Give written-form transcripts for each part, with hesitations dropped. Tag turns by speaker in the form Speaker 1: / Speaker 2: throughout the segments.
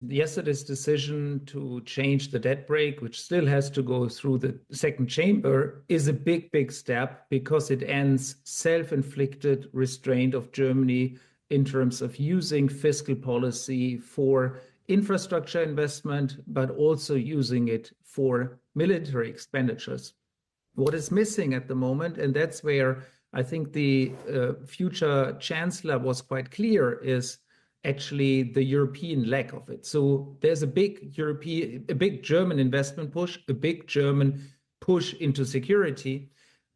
Speaker 1: Yesterday's decision to change the debt brake, which still has to go through the second chamber, is a big, big step because it ends self-inflicted restraint of Germany in terms of using fiscal policy for infrastructure investment, but also using it for military expenditures. What is missing at the moment, and that's where I think the future chancellor was quite clear, is actually the European lack of it. So there's a big German investment push, a big German push into security.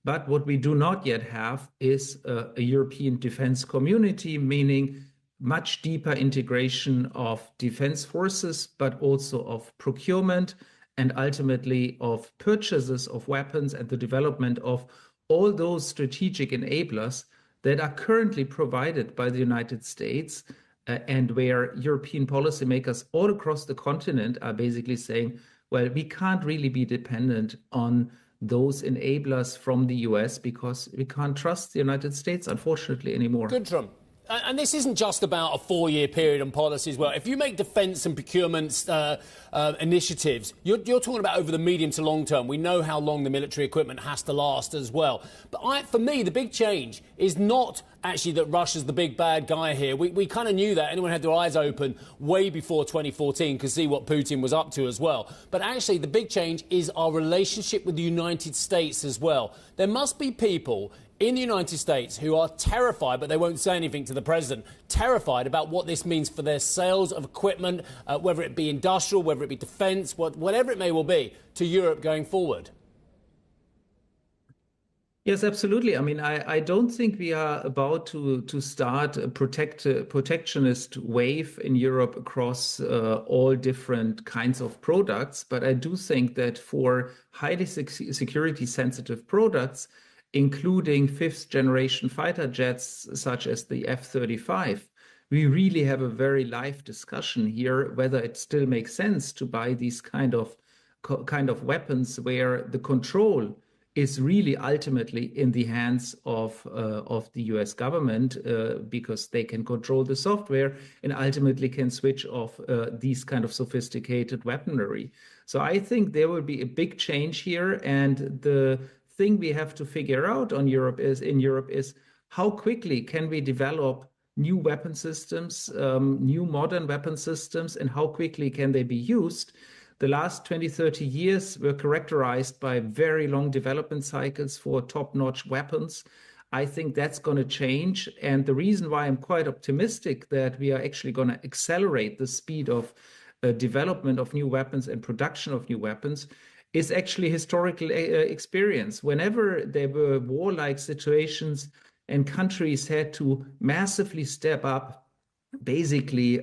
Speaker 1: But what we do not yet have is a European defense community, meaning much deeper integration of defense forces, but also of procurement and ultimately of purchases of weapons and the development of all those strategic enablers that are currently provided by the United States, and where European policymakers all across the continent are basically saying, well, we can't really be dependent on those enablers from the US because we can't trust the United States, unfortunately, anymore.
Speaker 2: Guntram, and this isn't just about a 4-year period and policy as well. If you make defence and procurement initiatives, you're talking about over the medium to long term. We know how long the military equipment has to last as well. But for me, the big change is not actually that Russia's the big bad guy here. We kind of knew that. Anyone had their eyes open way before 2014 could see what Putin was up to as well. But actually, the big change is our relationship with the United States as well. There must be people in the United States who are terrified, but they won't say anything to the president, terrified about what this means for their sales of equipment, whether it be industrial, whether it be defence, whatever it may well be, to Europe going forward.
Speaker 1: Yes, absolutely. I mean, I don't think we are about to start a protectionist wave in Europe across all different kinds of products. But I do think that for highly security-sensitive products, including fifth-generation fighter jets such as the F-35, we really have a very live discussion here whether it still makes sense to buy these kind of weapons where the control is really ultimately in the hands of the US government, because they can control the software and ultimately can switch off these kind of sophisticated weaponry. So I think there will be a big change here, and the thing we have to figure out in Europe is how quickly can we develop new weapon systems, new modern weapon systems, and how quickly can they be used. The last 20, 30 years were characterized by very long development cycles for top-notch weapons. I think that's going to change. And the reason why I'm quite optimistic that we are actually going to accelerate the speed of development of new weapons and production of new weapons is actually historical experience. Whenever there were warlike situations and countries had to massively step up, basically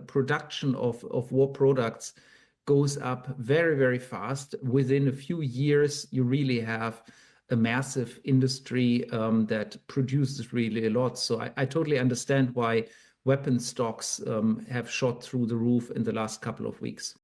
Speaker 1: production of war products goes up very, very fast. Within a few years, you really have a massive industry that produces really a lot. So I totally understand why weapon stocks have shot through the roof in the last couple of weeks.